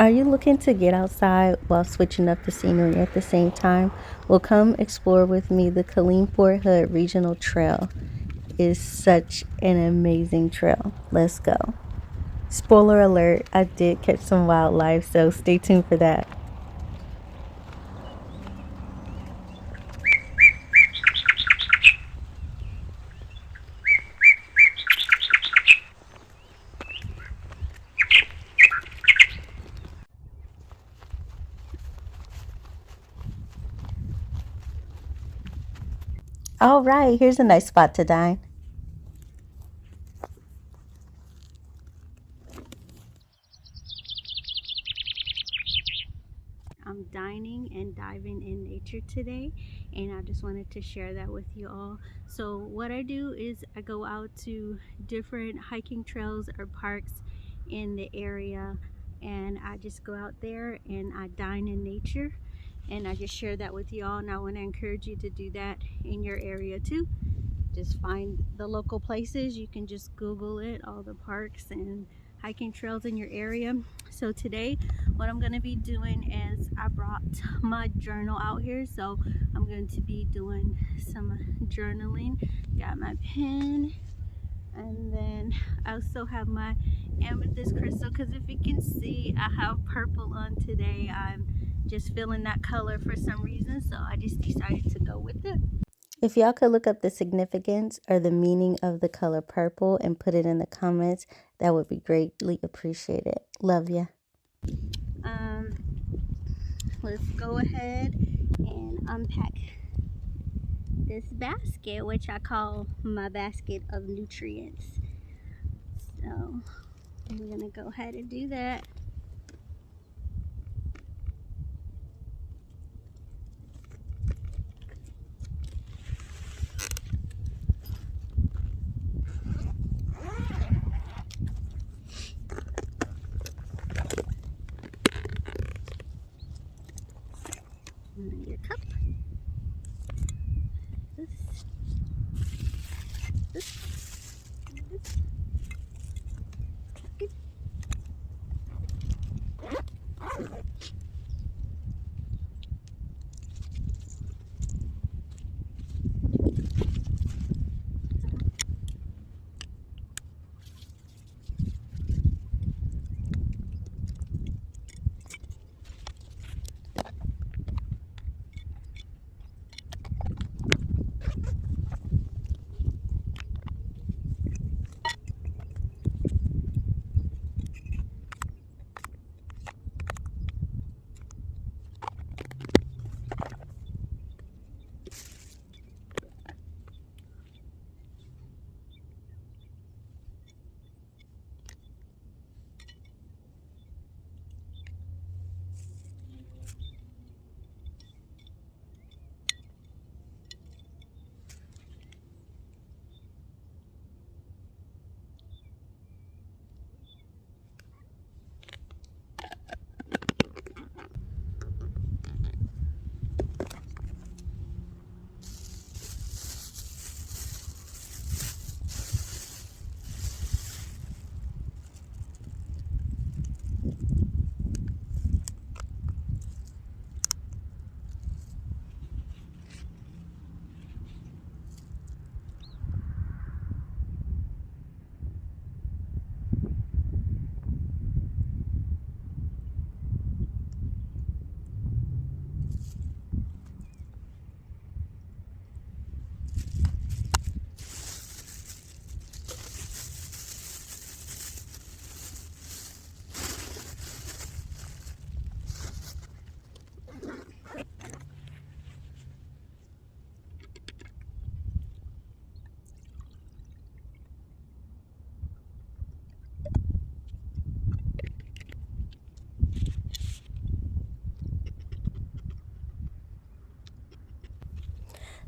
Are you looking to get outside while switching up the scenery at the same time? Well, come explore with me the Killeen-Ft.Hood Regional Trail. Is such an amazing trail. Let's go. Spoiler alert, I did catch some wildlife, so stay tuned for that. All right, here's a nice spot to dine. I'm dining and diving in nature today, and I just wanted to share that with you all. So what I do is I go out to different hiking trails or parks in the area, and I just go out there and I dine in nature, and I just share that with you all. And I want to encourage you to do that in your area too. Just find the local places. You can just Google it, all the parks and hiking trails in your area. So today what I'm going to be doing is I brought my journal out here, so I'm going to be doing some journaling. Got my pen, and then I also have my amethyst crystal, because if you can see, I have purple on today. I'm just feeling that color for some reason, so I just decided to go with it. If y'all could look up the significance or the meaning of the color purple and put it in the comments, that would be greatly appreciated. Love ya. Um, let's go ahead and unpack this basket, which I call my basket of nutrients. So I'm gonna go ahead and do that. Your cup. This. This. This.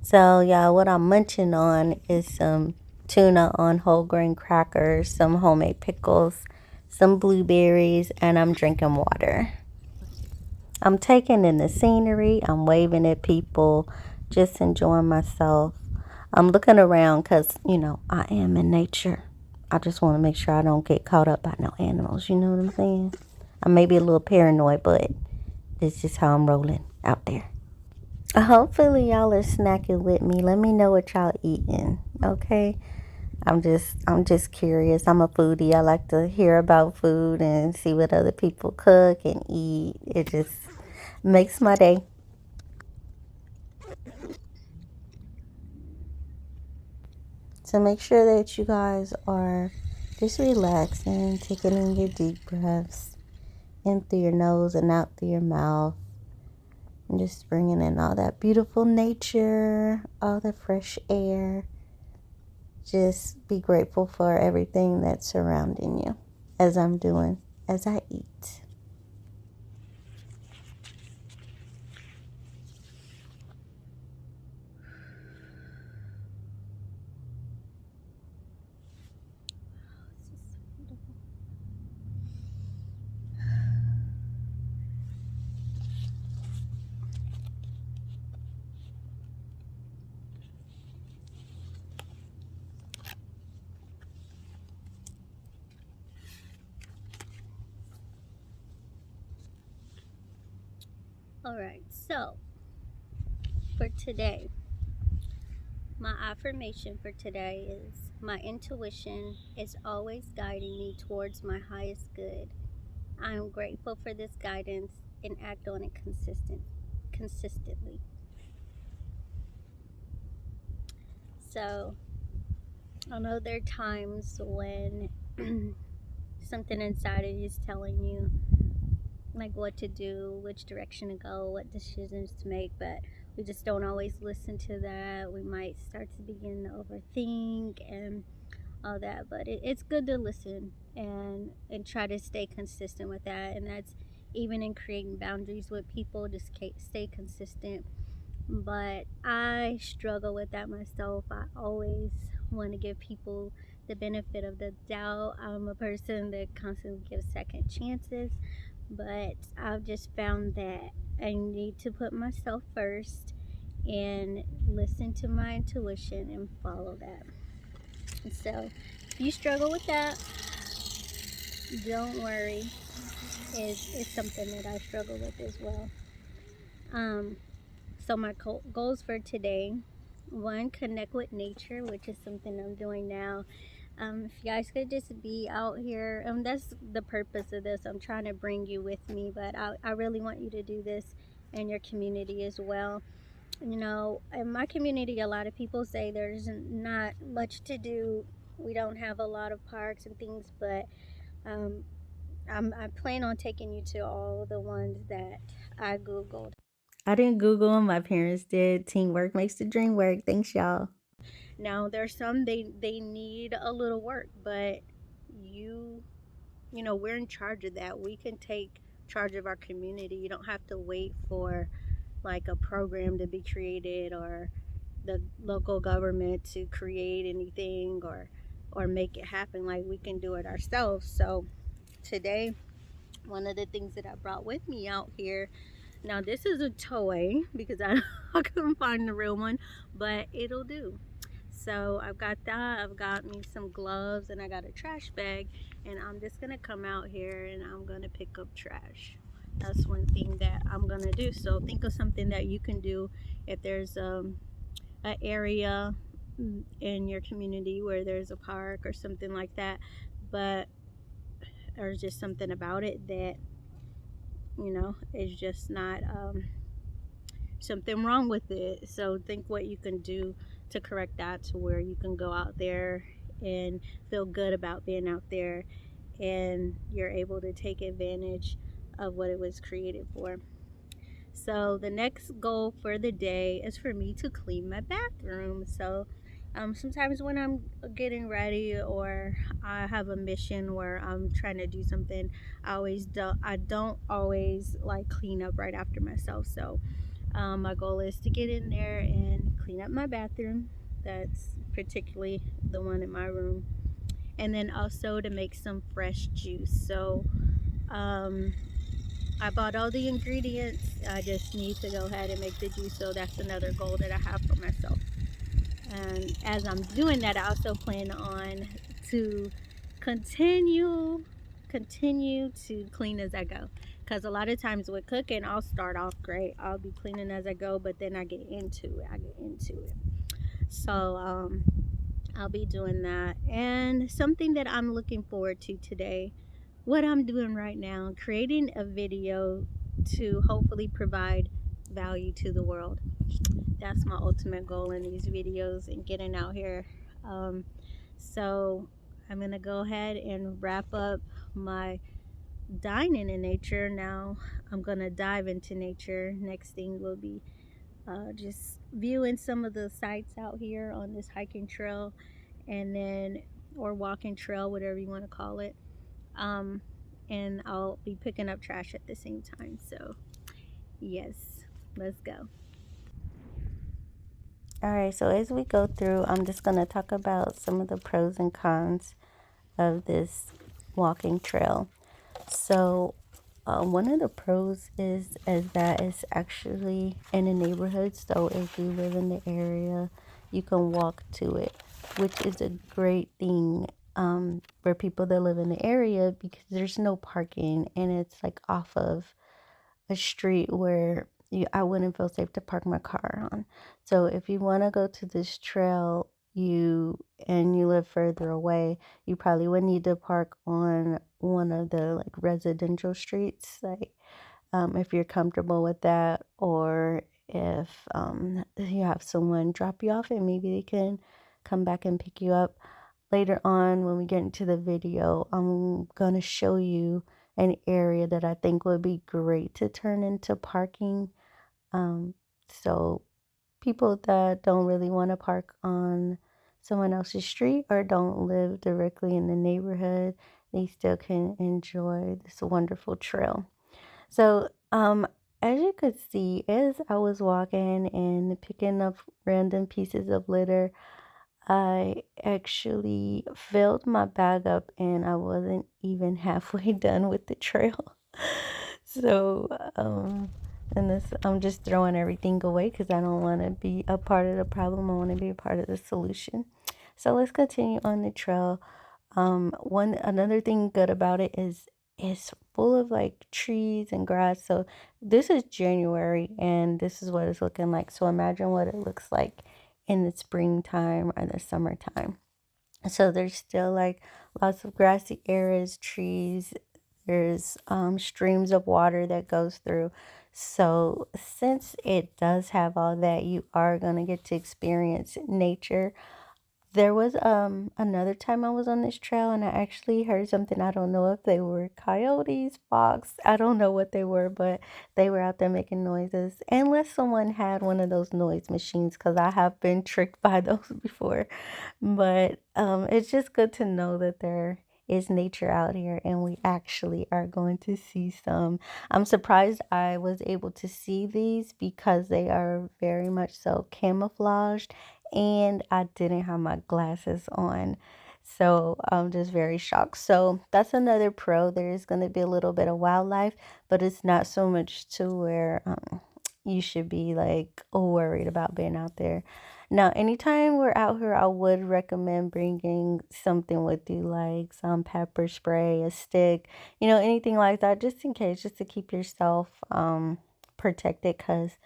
So, y'all, what I'm munching on is some tuna on whole grain crackers, some homemade pickles, some blueberries, and I'm drinking water. I'm taking in the scenery, I'm waving at people, just enjoying myself. I'm looking around because, I am in nature. I just want to make sure I don't get caught up by no animals, you know what I'm saying? I may be a little paranoid, but this is just how I'm rolling out there. Hopefully y'all are snacking with me. Let me know what y'all eating. Okay. I'm just curious. I'm a foodie. I like to hear about food and see what other people cook and eat. It just makes my day. So make sure that you guys are just relaxing, taking in your deep breaths in through your nose and out through your mouth. And just bringing in all that beautiful nature, all the fresh air. Just be grateful for everything that's surrounding you as I'm doing, as I eat. Alright, so for today, my affirmation for today is my intuition is always guiding me towards my highest good. I am grateful for this guidance and act on it consistently. So I know there are times when something inside of you is telling you like what to do, which direction to go, what decisions to make, but we just don't always listen to that. We might start to begin to overthink and all that, but it's good to listen and try to stay consistent with that, and that's even in creating boundaries with people. Just stay consistent. But I struggle with that myself. I always want to give people the benefit of the doubt. I'm a person that constantly gives second chances, but I've just found that I need to put myself first and listen to my intuition and follow that. So if you struggle with that, don't worry. It's something that I struggle with as well. Um, so my goals for today: one, connect with nature, which is something I'm doing now. If you guys could just be out here, that's the purpose of this. I'm trying to bring you with me, but I really want you to do this in your community as well. You know, in my community, a lot of people say there's not much to do. We don't have a lot of parks and things, but um, I plan on taking you to all the ones that I Googled. I didn't Google them. My parents did. Teamwork makes the dream work. Thanks, y'all. Now there's some they need a little work, but you you know, we're in charge of that. We can take charge of our community. You don't have to wait for like a program to be created or the local government to create anything or make it happen. Like we can do it ourselves. So today, one of the things that I brought with me out here, now this is a toy because I couldn't find the real one, but it'll do. So I've got that. I've got me some gloves and I got a trash bag, and I'm just gonna come out here and I'm gonna pick up trash. That's one thing that I'm gonna do. So think of something that you can do if there's an area in your community where there's a park or something like that, but there's just something about it that is just not something wrong with it. So think what you can do to correct that to where you can go out there and feel good about being out there and you're able to take advantage of what it was created for. So the next goal for the day is for me to clean my bathroom. So sometimes when I'm getting ready or I have a mission where I'm trying to do something, I don't always like clean up right after myself. So my goal is to get in there and clean up my bathroom. That's particularly the one in my room. And then also to make some fresh juice. So um, I bought all the ingredients. I just need to go ahead and make the juice. So that's another goal that I have for myself. And as I'm doing that, I also plan on to continue continue to clean as I go. Because a lot of times with cooking, I'll start off great. I'll be cleaning as I go, but then I get into it. So I'll be doing that. And something that I'm looking forward to today, what I'm doing right now, creating a video to hopefully provide value to the world. That's my ultimate goal in these videos and getting out here. Um, so I'm gonna go ahead and wrap up my dining in nature. Now I'm gonna dive into nature. Next thing will be just viewing some of the sights out here on this hiking trail, and then or walking trail, whatever you want to call it. Um, and I'll be picking up trash at the same time. So yes, let's go. All right, so as we go through, I'm just going to talk about some of the pros and cons of this walking trail. So, one of the pros is that it's actually in a neighborhood. So, if you live in the area, you can walk to it, which is a great thing for people that live in the area because there's no parking and it's like off of a street where I wouldn't feel safe to park my car on. So if you want to go to this trail, you live further away, you probably would need to park on one of the like residential streets, like if you're comfortable with that, or if you have someone drop you off and maybe they can come back and pick you up. Later on, when we get into the video, I'm going to show you an area that I think would be great to turn into parking. Um, so people that don't really want to park on someone else's street or don't live directly in the neighborhood, they still can enjoy this wonderful trail. So, as you could see, as I was walking and picking up random pieces of litter, I actually filled my bag up and I wasn't even halfway done with the trail. So, and this, I'm just throwing everything away because I don't want to be a part of the problem. I want to be a part of the solution. So let's continue on the trail. One another thing good about it is it's full of like trees and grass. So this is January and this is what it's looking like. So imagine what it looks like in the springtime or the summertime. So there's still like lots of grassy areas, trees. There's streams of water that goes through. So since it does have all that, you are gonna get to experience nature. There was another time I was on this trail and I actually heard something. I don't know if they were coyotes, fox, I don't know what they were, but they were out there making noises. Unless someone had one of those noise machines, because I have been tricked by those before. But it's just good to know that there is nature out here and we actually are going to see some. I'm surprised I was able to see these because they are very much so camouflaged and I didn't have my glasses on. So I'm just very shocked. So that's another pro. There is going to be a little bit of wildlife, but it's not so much to where you should be like worried about being out there. Now, anytime we're out here, I would recommend bringing something with you, like some pepper spray, a stick, anything like that, just in case, just to keep yourself protected, because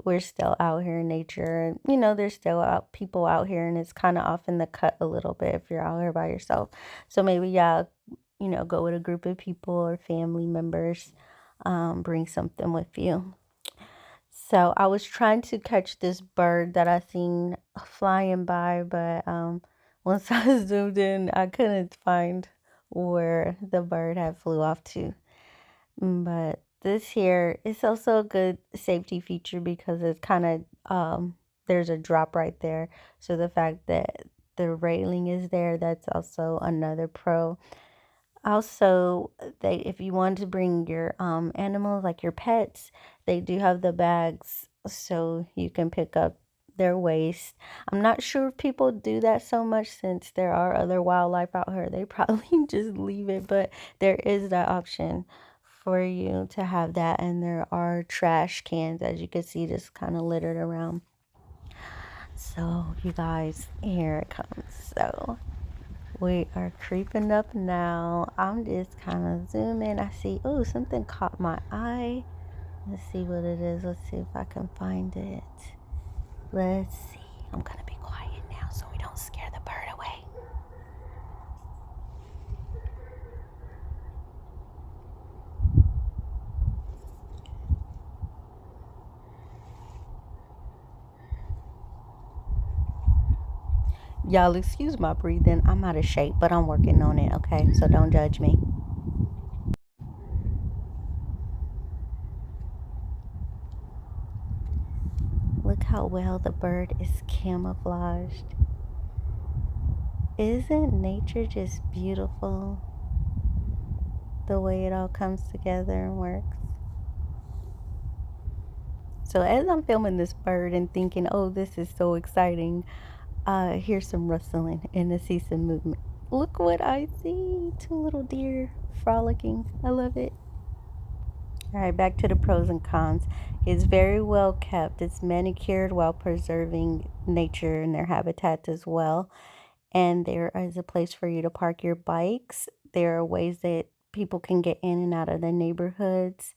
we're still out here in nature. And, there's still people out here, and it's kind of off in the cut a little bit if you're out here by yourself. So maybe, yeah, go with a group of people or family members, bring something with you. So I was trying to catch this bird that I seen flying by, but once I zoomed in, I couldn't find where the bird had flew off to. But this here is also a good safety feature because it's kind of there's a drop right there. So the fact that the railing is there, that's also another pro. Also, if you want to bring your animals, like your pets, they do have the bags so you can pick up their waste. I'm not sure if people do that so much since there are other wildlife out here. They probably just leave it, but there is that option for you to have that. And there are trash cans, as you can see, just kind of littered around. So, you guys, here it comes. So, We are creeping up now. I'm just kind of zooming. I see, oh, something caught my eye. Let's see what it is. Let's see if I can find it. Let's see. I'm going to be quiet now so we don't scare the bird away. Y'all, excuse my breathing. I'm out of shape, but I'm working on it, okay? So don't judge me. Look how well the bird is camouflaged. Isn't nature just beautiful? The way it all comes together and works. So as I'm filming this bird and thinking, oh, this is so exciting, hear some rustling and I see some movement. Look what I see. Two little deer frolicking. I love it. All right, back to the pros and cons. It's very well kept. It's manicured while preserving nature and their habitats as well. And there is a place for you to park your bikes. There are ways that people can get in and out of the neighborhoods.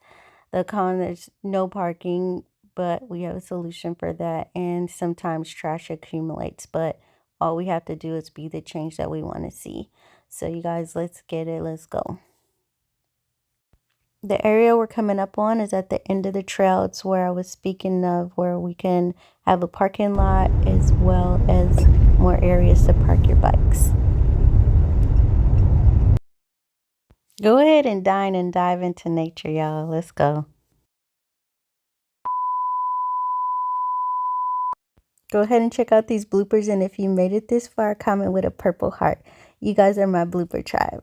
The con is no parking, but we have a solution for that. And sometimes trash accumulates, but all we have to do is be the change that we want to see. So you guys, let's get it. Let's go. The area we're coming up on is at the end of the trail. It's where I was speaking of, where we can have a parking lot as well as more areas to park your bikes. Go ahead and dine and dive into nature, y'all. Let's go. Go ahead and check out these bloopers, and if you made it this far, comment with a purple heart. You guys are my blooper tribe.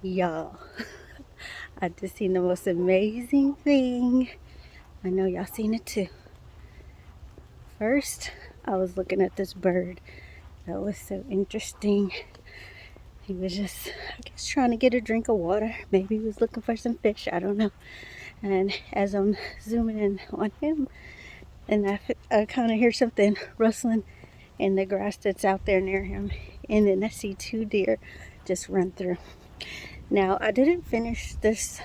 Y'all, I just seen the most amazing thing. I know y'all seen it too. First, I was looking at this bird. That was so interesting. He was just, I guess, trying to get a drink of water. Maybe he was looking for some fish. I don't know. And as I'm zooming in on him, and I kind of hear something rustling in the grass that's out there near him. And then I see two deer just run through. Now, I didn't finish this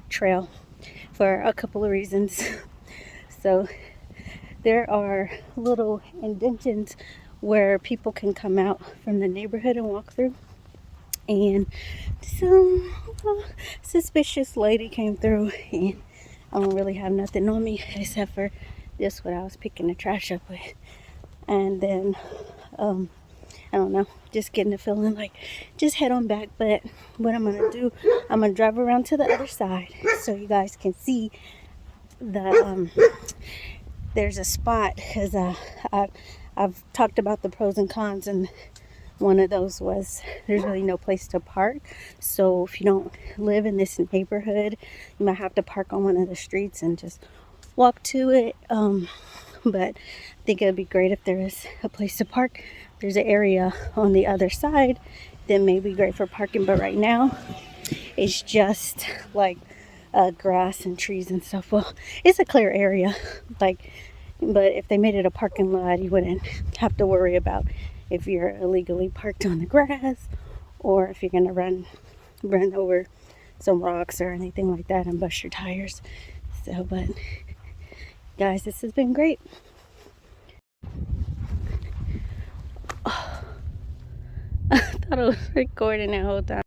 trail for a couple of reasons. So there are little indentions where people can come out from the neighborhood and walk through. And some suspicious lady came through, and I don't really have nothing on me except for this, what I was picking the trash up with. And then I don't know, just getting the feeling like just head on back. But what I'm gonna do, I'm gonna drive around to the other side so you guys can see the there's a spot, because I've talked about the pros and cons, and one of those was there's really no place to park. So if you don't live in this neighborhood, you might have to park on one of the streets and just walk to it. But I think it would be great if there was a place to park. There's an area on the other side that may be great for parking, but right now it's just like grass and trees and stuff. Well, it's a clear area, like, but if they made it a parking lot, you wouldn't have to worry about if you're illegally parked on the grass, or if you're gonna run over some rocks or anything like that and bust your tires. So, but guys, this has been great. I thought I was recording the whole time.